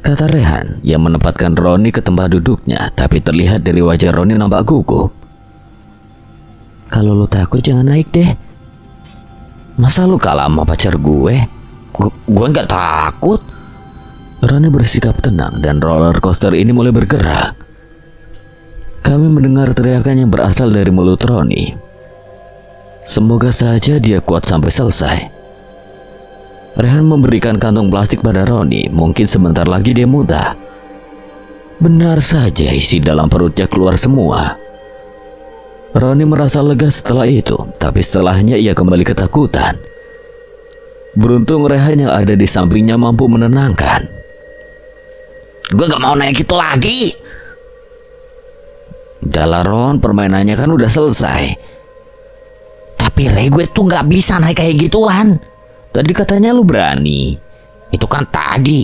kata Rehan yang menempatkan Roni ke tempat duduknya, tapi terlihat dari wajah Roni nampak gugup. Kalau lo takut jangan naik deh, Masa lu kalah sama pacar gue? Gue nggak takut. Roni bersikap tenang dan roller coaster ini mulai bergerak. Kami mendengar teriakan yang berasal dari mulut Roni. Semoga saja dia kuat sampai selesai. Rehan memberikan kantong plastik pada Roni. Mungkin sebentar lagi dia muntah. Benar saja, isi dalam perutnya keluar semua. Roni merasa lega setelah itu, tapi setelahnya ia kembali ketakutan. Beruntung Rehan yang ada di sampingnya mampu menenangkan. Gue gak mau naik itu lagi. Udah Ron, permainannya kan udah selesai. Tapi Re, gue tuh gak bisa naik kayak gituan. Tadi katanya lu berani. Itu kan tadi.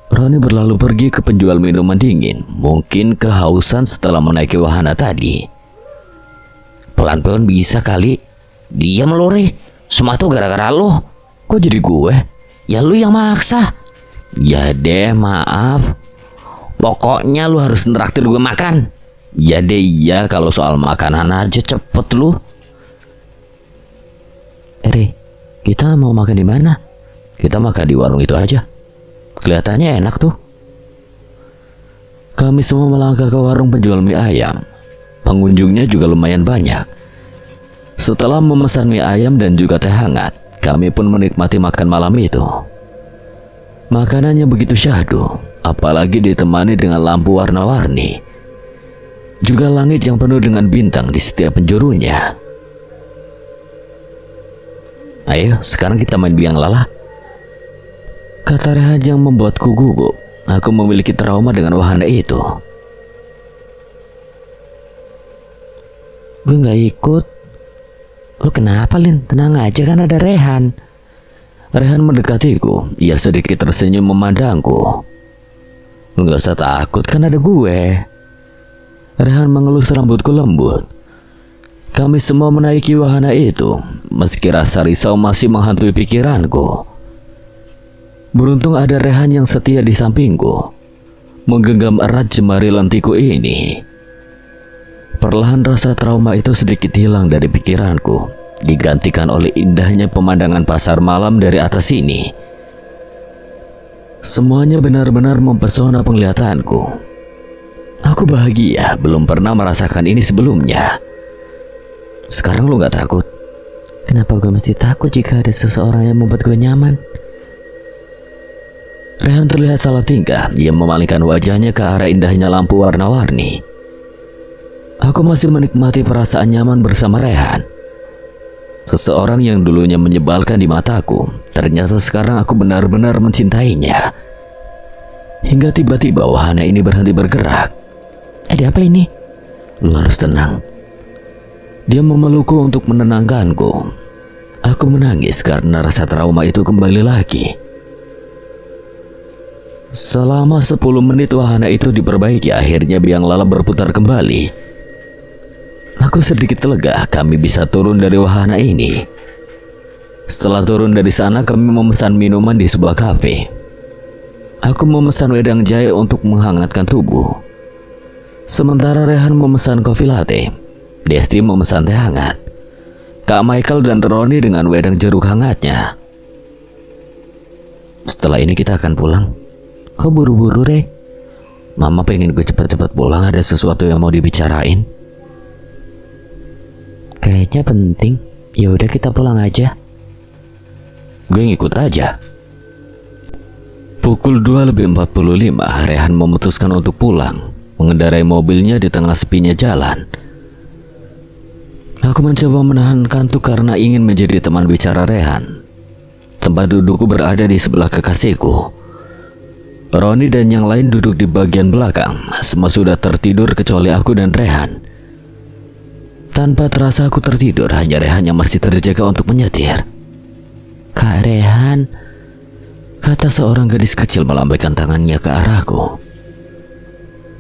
Roni berlalu pergi ke penjual minuman dingin. Mungkin kehausan setelah menaiki wahana tadi. Pelan-pelan bisa kali. Diam lu Re. Semua tuh gara-gara lu. Kok jadi gue? Ya lu yang maksa. Ya deh, maaf. Pokoknya lu harus nraktir gue makan. Ya deh, iya, kalau soal makanan aja cepet lu. Re, kita mau makan di mana? Kita makan di warung itu aja. Kelihatannya enak tuh. Kami semua melangkah ke warung penjual mie ayam. Pengunjungnya juga lumayan banyak. Setelah memesan mie ayam dan juga teh hangat, kami pun menikmati makan malam itu. Makanannya begitu syahdu, apalagi ditemani dengan lampu warna-warni. Juga langit yang penuh dengan bintang di setiap penjurunya. Ayo, sekarang kita main biang lala. Kata Rehan yang membuatku gugup. Aku memiliki trauma dengan wahana itu. Gue gak ikut. Lu kenapa, Lin? Tenang aja, kan ada Rehan. Rehan mendekatiku. Ia sedikit tersenyum memandangku. Lu gak usah takut, kan ada gue. Rehan mengelus rambutku lembut. Kami semua menaiki wahana itu, meski rasa risau masih menghantui pikiranku. Beruntung ada Rehan yang setia di sampingku, menggenggam erat jemari lentiku ini. Perlahan rasa trauma itu sedikit hilang dari pikiranku, digantikan oleh indahnya pemandangan pasar malam dari atas sini. Semuanya benar-benar mempesona penglihatanku. Aku bahagia, belum pernah merasakan ini sebelumnya. Sekarang lu gak takut? Kenapa gue mesti takut jika ada seseorang yang membuat gue nyaman? Rehan terlihat salah tingkah. Ia memalingkan wajahnya ke arah indahnya lampu warna-warni. Aku masih menikmati perasaan nyaman bersama Rehan. Seseorang yang dulunya menyebalkan di mataku, ternyata sekarang aku benar-benar mencintainya. Hingga tiba-tiba wahana ini berhenti bergerak. Ada apa ini? Lu harus tenang. Dia memelukku untuk menenangkanku. Aku menangis karena rasa trauma itu kembali lagi. Selama 10 menit wahana itu diperbaiki, akhirnya biang lala berputar kembali. Aku sedikit lega, kami bisa turun dari wahana ini. Setelah turun dari sana, kami memesan minuman di sebuah kafe. Aku memesan wedang jahe untuk menghangatkan tubuh. Sementara Rehan memesan kopi latte. Desti memesan teh hangat. Kak Michael dan Roni dengan wedang jeruk hangatnya. Setelah ini kita akan pulang. Kok buru-buru, Re? Mama pengen gue cepat-cepat pulang, ada sesuatu yang mau dibicarain. Kayaknya penting. Ya udah kita pulang aja. Gue ngikut aja. Pukul 2:45, Rehan memutuskan untuk pulang, mengendarai mobilnya di tengah sepinya jalan. Aku mencoba menahan kantuk karena ingin menjadi teman bicara Rehan. Tempat dudukku berada di sebelah kekasihku. Roni dan yang lain duduk di bagian belakang. Semua sudah tertidur kecuali aku dan Rehan. Tanpa terasa aku tertidur, hanya Rehan yang masih terjaga untuk menyetir. Kak Rehan, kata seorang gadis kecil melambaikan tangannya ke arahku.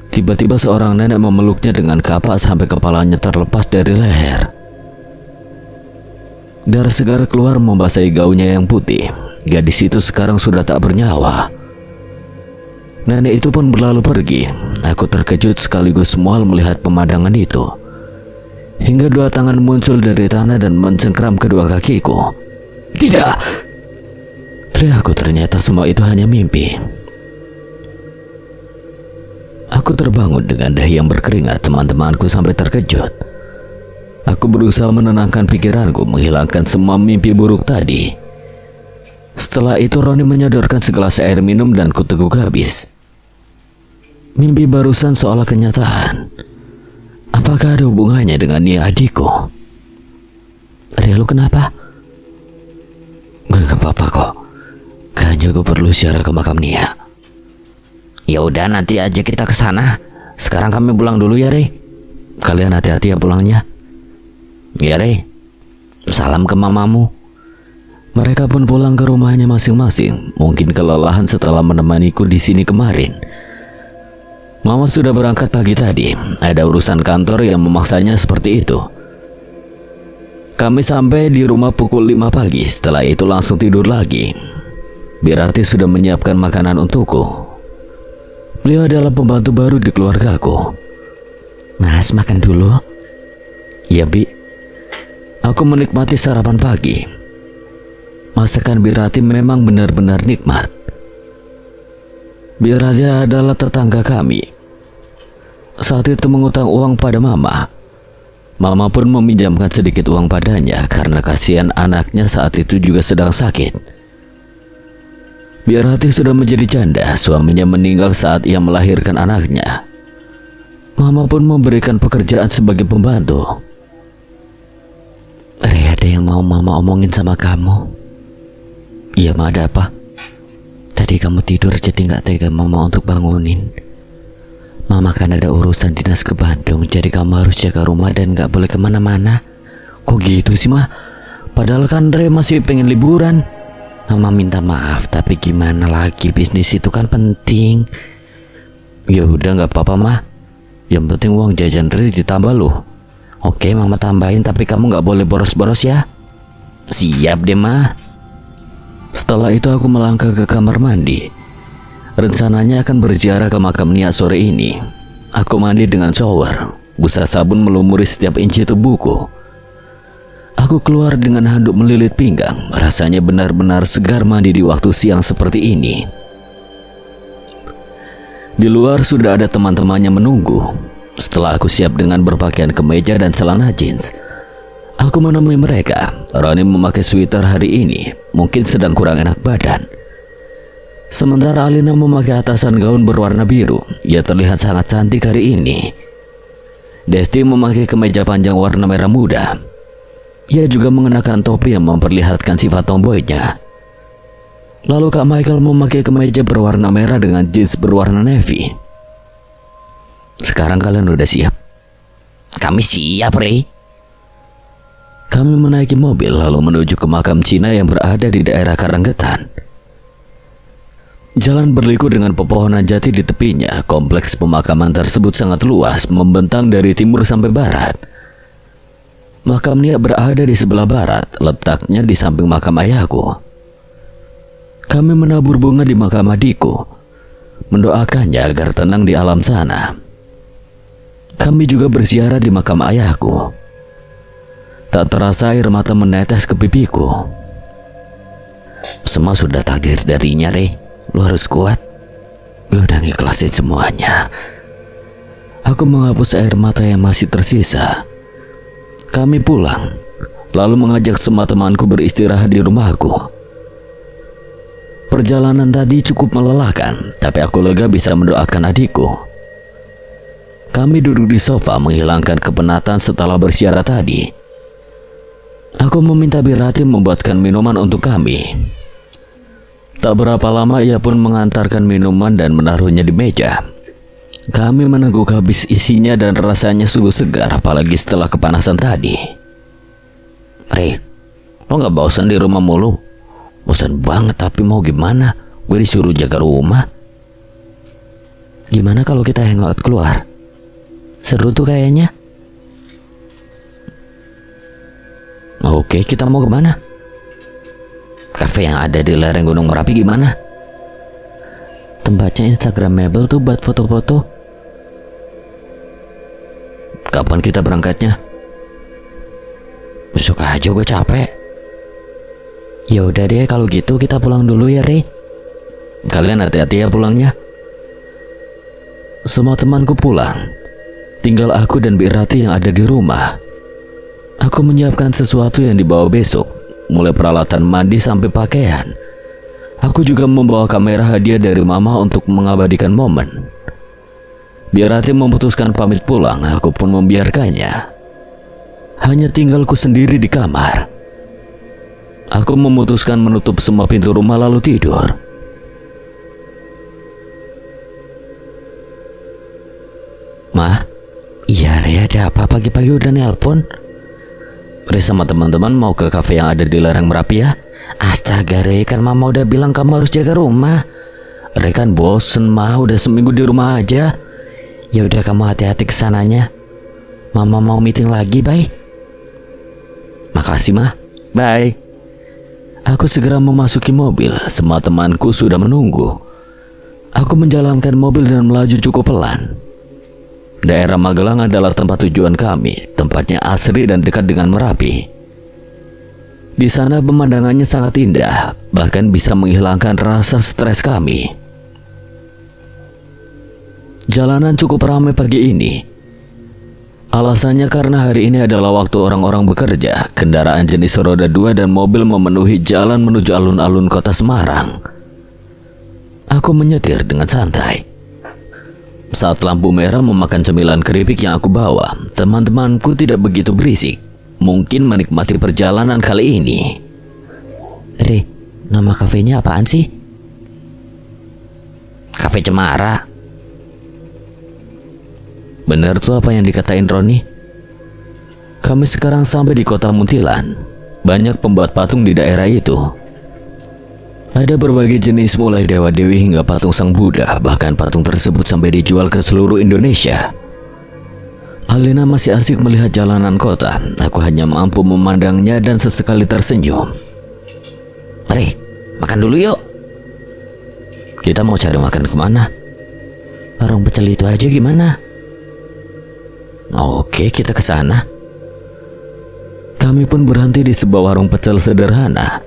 Tiba-tiba seorang nenek memeluknya dengan kapak sampai kepalanya terlepas dari leher. Darah segar keluar membasahi gaunnya yang putih. Gadis itu sekarang sudah tak bernyawa. Nenek itu pun berlalu pergi. Aku terkejut sekaligus mual melihat pemandangan itu. hingga dua tangan muncul dari tanah dan mencengkram kedua kakiku. Tidak! Teriakku, ternyata semua itu hanya mimpi. Aku terbangun dengan dahi yang berkeringat. Teman-temanku sampai terkejut. Aku berusaha menenangkan pikiranku, menghilangkan semua mimpi buruk tadi. Setelah itu Roni menyodorkan segelas air minum dan kuteguk habis. Mimpi barusan seolah kenyataan. Apakah ada hubungannya dengan Nia adikku? Ria, lu kenapa? Gue gak apa-apa kok. Kayaknya gue perlu ziarah ke makam Nia. Ya udah, nanti aja kita ke sana. Sekarang kami pulang dulu ya, Rey. Kalian hati-hati ya pulangnya. Ya, Rey. Salam ke mamamu. Mereka pun pulang ke rumahnya masing-masing. Mungkin kelelahan setelah menemaniku di sini kemarin. Mama sudah berangkat pagi tadi. Ada urusan kantor yang memaksanya seperti itu. Kami sampai di rumah pukul 5 pagi. Setelah itu langsung tidur lagi. Birati sudah menyiapkan makanan untukku. Beliau adalah pembantu baru di keluargaku. Mas, makan dulu. Ya, Bi. Aku menikmati sarapan pagi. Masakan Birati memang benar-benar nikmat. Birati adalah tetangga kami. Saat itu mengutang uang pada Mama. Mama pun meminjamkan sedikit uang padanya karena kasihan anaknya saat itu juga sedang sakit. Birati sudah menjadi janda, suaminya meninggal saat ia melahirkan anaknya. Mama pun memberikan pekerjaan sebagai pembantu. Rey, ada yang mau Mama omongin sama kamu. Iya, Ma, ada apa? Tadi kamu tidur jadi gak tega Mama untuk bangunin. Mama kan ada urusan dinas ke Bandung, jadi kamu harus jaga rumah dan gak boleh kemana-mana. Kok gitu sih, Ma? Padahal kan Rey masih pengen liburan. Mama minta maaf, tapi gimana lagi, bisnis itu kan penting. Ya udah, nggak apa-apa, Ma. Yang penting uang jajan Rey ditambah loh. Oke, Mama tambahin, tapi kamu nggak boleh boros-boros ya. Siap deh, Ma. Setelah itu aku melangkah ke kamar mandi. Rencananya akan berziarah ke makam Nia sore ini. Aku mandi dengan shower. Busa sabun melumuri setiap inci tubuhku. Aku keluar dengan handuk melilit pinggang. Rasanya benar-benar segar mandi di waktu siang seperti ini. Di luar sudah ada teman-temannya menunggu. Setelah aku siap dengan berpakaian kemeja dan celana jeans, aku menemui mereka. Roni memakai sweater hari ini, mungkin sedang kurang enak badan. Sementara Alina memakai atasan gaun berwarna biru. Ia terlihat sangat cantik hari ini. Desti memakai kemeja panjang warna merah muda. Ia juga mengenakan topi yang memperlihatkan sifat tomboynya. Lalu Kak Michael memakai kemeja berwarna merah dengan jeans berwarna navy. Sekarang kalian udah siap? Kami siap, Rey. Kami menaiki mobil lalu menuju ke makam Cina yang berada di daerah Karanggetan. Jalan berliku dengan pepohonan jati di tepinya. Kompleks pemakaman tersebut sangat luas, membentang dari timur sampai barat. Makam Nia berada di sebelah barat, letaknya di samping makam ayahku. Kami menabur bunga di makam adikku, mendoakannya agar tenang di alam sana. Kami juga berziarah di makam ayahku. Tak terasa air mata menetes ke pipiku. Semua sudah takdir darinya, Rey. Lu harus kuat. Gue udah ngikhlasin semuanya. Aku menghapus air mata yang masih tersisa. Kami pulang, lalu mengajak semua temanku beristirahat di rumahku. Perjalanan tadi cukup melelahkan, tapi aku lega bisa mendoakan adikku. Kami duduk di sofa menghilangkan kepenatan setelah berziarah tadi. Aku meminta Birati membuatkan minuman untuk kami. Tak berapa lama ia pun mengantarkan minuman dan menaruhnya di meja. Kami meneguk habis isinya dan rasanya sungguh segar, apalagi setelah kepanasan tadi. Rey, lo gak bosan di rumah mulu? Bosan banget, tapi mau gimana? Gue disuruh jaga rumah. Gimana kalau kita hangout keluar? Seru tuh kayaknya. Oke, kita mau kemana? Cafe yang ada di lereng Gunung Merapi gimana? Tempatnya instagramable tuh buat foto-foto. Kapan kita berangkatnya? Besok aja, gue capek. Ya udah deh, kalau gitu kita pulang dulu ya, Re. Kalian hati-hati ya pulangnya. Semua temanku pulang. Tinggal aku dan Bi Rati yang ada di rumah. Aku menyiapkan sesuatu yang dibawa besok, mulai peralatan mandi sampai pakaian. Aku juga membawa kamera hadiah dari mama untuk mengabadikan momen. Bi Rati memutuskan pamit pulang, aku pun membiarkannya. Hanya tinggalku sendiri di kamar. Aku memutuskan menutup semua pintu rumah lalu tidur. Ma, iya Re, ada apa pagi-pagi udah nelpon? Re sama teman-teman mau ke kafe yang ada di lereng Merapi ya? Astaga Re, kan mama udah bilang kamu harus jaga rumah. Re kan bosen mah, udah seminggu di rumah aja. Ya udah kamu hati-hati kesananya. Mama mau meeting lagi, bye. Makasih mah, bye. Aku segera memasuki mobil, semua temanku sudah menunggu. Aku menjalankan mobil dan melaju cukup pelan. Daerah Magelang adalah tempat tujuan kami, tempatnya asri dan dekat dengan Merapi. Di sana pemandangannya sangat indah, bahkan bisa menghilangkan rasa stres kami. Jalanan cukup ramai pagi ini. Alasannya karena hari ini adalah waktu orang-orang bekerja. Kendaraan jenis roda 2 dan mobil memenuhi jalan menuju alun-alun kota Semarang. Aku menyetir dengan santai. Saat lampu merah memakan cemilan keripik yang aku bawa, teman-temanku tidak begitu berisik. Mungkin menikmati perjalanan kali ini. Re, nama kafenya apaan sih? Kafe Cemara. Bener tuh apa yang dikatain Roni. Kami sekarang sampai di kota Muntilan. Banyak pembuat patung di daerah itu. Ada berbagai jenis mulai dewa dewi hingga patung sang Buddha. Bahkan patung tersebut sampai dijual ke seluruh Indonesia. Alina masih asik melihat jalanan kota. Aku hanya mampu memandangnya dan sesekali tersenyum. Re, makan dulu yuk. Kita mau cari makan kemana? Warung pecel itu aja gimana? Oke, kita ke sana. Kami pun berhenti di sebuah warung pecel sederhana.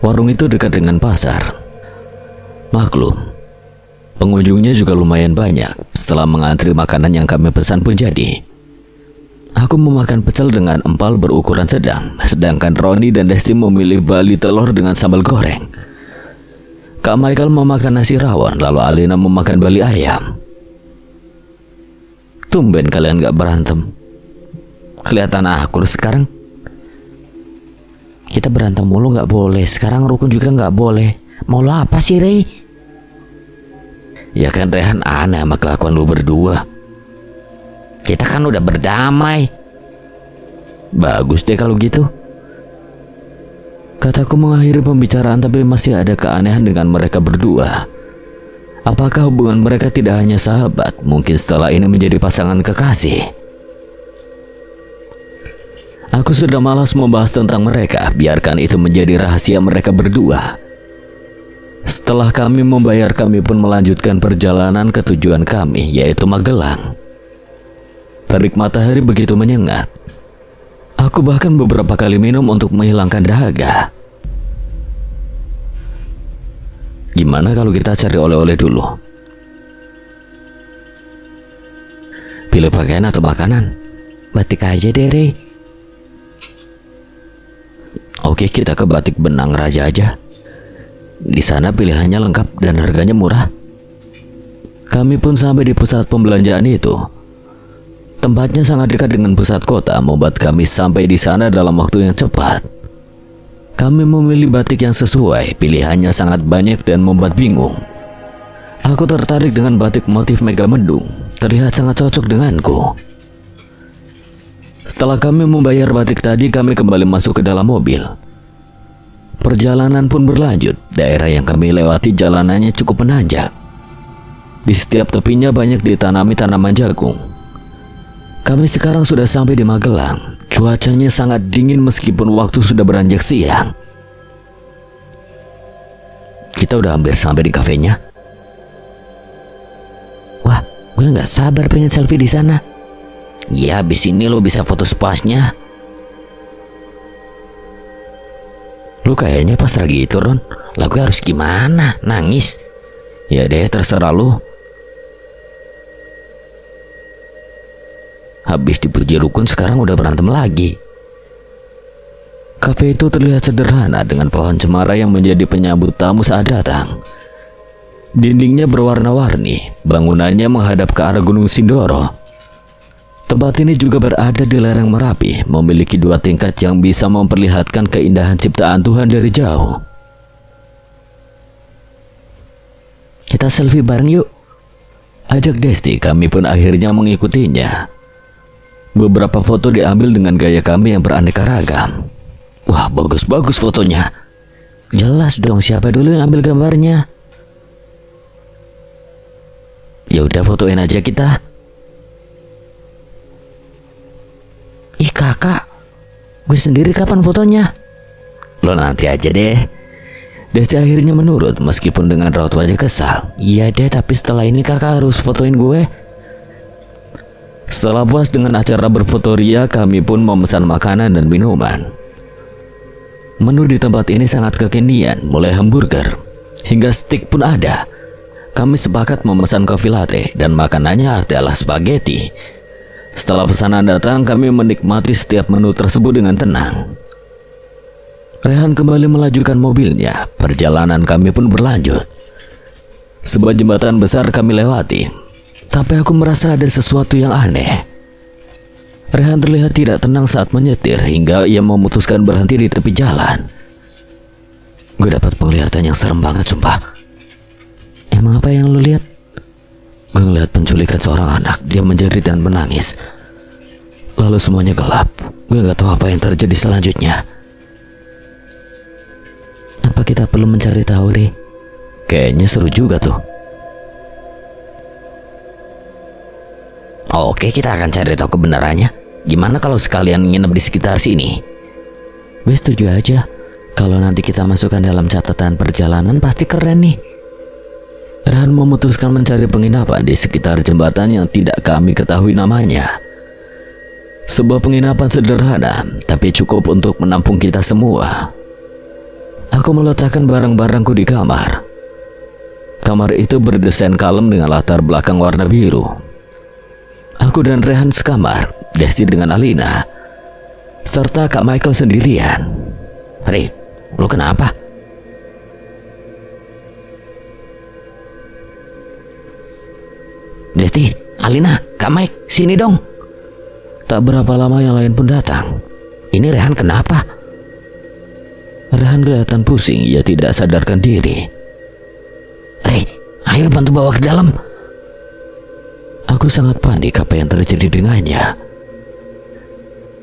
Warung itu dekat dengan pasar. Maklum, pengunjungnya juga lumayan banyak. Setelah mengantri makanan yang kami pesan pun jadi. Aku memakan pecel dengan empal berukuran sedang, sedangkan Roni dan Desti memilih bali telur dengan sambal goreng. Kak Michael memakan nasi rawon, lalu Alina memakan bali ayam. Tumben kalian gak berantem. Kelihatan akur sekarang. Kita berantem mulu gak boleh. Sekarang rukun juga gak boleh. Mau lo apa sih, Rey? Ya kan Rehan, aneh sama kelakuan lu berdua. Kita kan udah berdamai. Bagus deh kalau gitu. Kataku mengakhiri pembicaraan, tapi masih ada keanehan dengan mereka berdua. Apakah hubungan mereka tidak hanya sahabat? Mungkin setelah ini menjadi pasangan kekasih. Aku sudah malas membahas tentang mereka. Biarkan itu menjadi rahasia mereka berdua. Setelah kami membayar, kami pun melanjutkan perjalanan ke tujuan kami, yaitu Magelang. Terik matahari begitu menyengat. Aku bahkan beberapa kali minum untuk menghilangkan dahaga. Gimana kalau kita cari oleh-oleh dulu? Pilih pakaian atau makanan? Batik aja deh, Rey. Oke, kita ke Batik Benang Raja aja. Di sana pilihannya lengkap dan harganya murah. Kami pun sampai di pusat pembelanjaan itu. Tempatnya sangat dekat dengan pusat kota, membuat kami sampai di sana dalam waktu yang cepat. Kami memilih batik yang sesuai, pilihannya sangat banyak dan membuat bingung. Aku tertarik dengan batik motif Megamendung, terlihat sangat cocok denganku. Setelah kami membayar batik tadi, kami kembali masuk ke dalam mobil. Perjalanan pun berlanjut. Daerah yang kami lewati jalanannya cukup menanjak. Di setiap tepinya banyak ditanami tanaman jagung. Kami sekarang sudah sampai di Magelang. Cuacanya sangat dingin meskipun waktu sudah beranjak siang. Kita udah hampir sampai di kafenya. Wah, gue nggak sabar pengen selfie di sana. Ya, abis ini lo bisa foto spasnya. Lu kayaknya pasrah gitu, Ron. Lagu harus gimana? Nangis? Ya deh, terserah lu. Habis dipuji rukun, sekarang udah berantem lagi. Kafe itu terlihat sederhana dengan pohon cemara yang menjadi penyambut tamu saat datang. Dindingnya berwarna-warni, bangunannya menghadap ke arah Gunung Sindoro. Tempat ini juga berada di lereng Merapi, memiliki 2 tingkat yang bisa memperlihatkan keindahan ciptaan Tuhan dari jauh. Kita selfie bareng yuk, ajak Desti. Kami pun akhirnya mengikutinya. Beberapa foto diambil dengan gaya kami yang beraneka ragam. Wah, bagus-bagus fotonya. Jelas dong siapa dulu yang ambil gambarnya. Ya udah, fotoin aja kita. Ih kakak, gue sendiri kapan fotonya? Lo nanti aja deh. Desti akhirnya menurut meskipun dengan raut wajah kesal. Iya deh, tapi setelah ini kakak harus fotoin gue. Setelah puas dengan acara berfotoria, kami pun memesan makanan dan minuman. Menu di tempat ini sangat kekinian, mulai hamburger hingga steak pun ada. Kami sepakat memesan kopi latte dan makanannya adalah spaghetti. Setelah pesanan datang, kami menikmati setiap menu tersebut dengan tenang. Rehan kembali melajukan mobilnya. Perjalanan kami pun berlanjut. Sebuah jembatan besar kami lewati, tapi aku merasa ada sesuatu yang aneh. Rehan terlihat tidak tenang saat menyetir hingga ia memutuskan berhenti di tepi jalan. Gue dapat penglihatan yang serem banget, sumpah. Emang apa yang lu lihat? Gue ngeliat penculikan seorang anak. Dia menjerit dan menangis. Lalu semuanya gelap. Gue gak tahu apa yang terjadi selanjutnya. Apa kita perlu mencari tahu deh? Kayaknya seru juga tuh. Oke, kita akan cari tahu kebenarannya. Gimana kalau sekalian nginep di sekitar sini? Gue setuju aja. Kalau nanti kita masukkan dalam catatan perjalanan pasti keren nih. Rehan memutuskan mencari penginapan di sekitar jembatan yang tidak kami ketahui namanya. Sebuah penginapan sederhana, tapi cukup untuk menampung kita semua. Aku meletakkan barang-barangku di kamar. Kamar itu berdesain kalem dengan latar belakang warna biru. Aku dan Rehan sekamar, Desti dengan Alina, serta Kak Michael sendirian. Hei, lu kenapa? Desti, Alina, Kak Mike, sini dong. Tak berapa lama yang lain pun datang. Ini Rehan kenapa? Rehan kelihatan pusing, ia tidak sadarkan diri. Rey, ayo bantu bawa ke dalam. Aku sangat panik apa yang terjadi dengannya.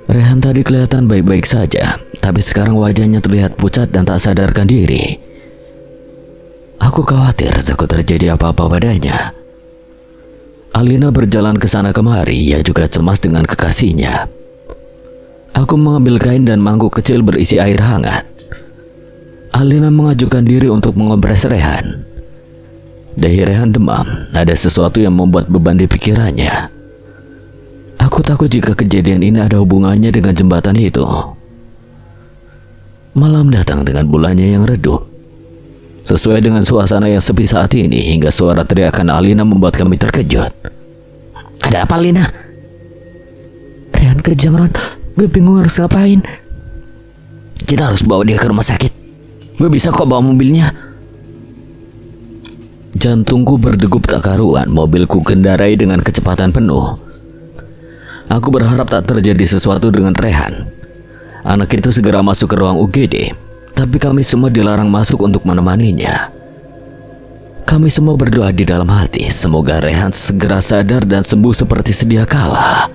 Rehan tadi kelihatan baik-baik saja, tapi sekarang wajahnya terlihat pucat dan tak sadarkan diri. Aku khawatir takut terjadi apa-apa padanya. Alina berjalan ke sana kemari, ia juga cemas dengan kekasihnya. Aku mengambil kain dan mangkuk kecil berisi air hangat. Alina mengajukan diri untuk mengompres Rehan. Dahi Rehan demam, ada sesuatu yang membuat beban di pikirannya. Aku takut jika kejadian ini ada hubungannya dengan jembatan itu. Malam datang dengan bulannya yang redup. Sesuai dengan suasana yang sepi saat ini, hingga suara teriakan Alina membuat kami terkejut. Ada apa, Alina? Rehan kejang, Ron. Gue bingung harus ngapain. Kita harus bawa dia ke rumah sakit. Gue bisa kok bawa mobilnya. Jantungku berdegup tak karuan. Mobilku kendarai dengan kecepatan penuh. Aku berharap tak terjadi sesuatu dengan Rehan. Anak itu segera masuk ke ruang UGD. Tapi kami semua dilarang masuk untuk menemaninya. Kami semua berdoa di dalam hati, semoga Rehan segera sadar dan sembuh seperti sedia kala.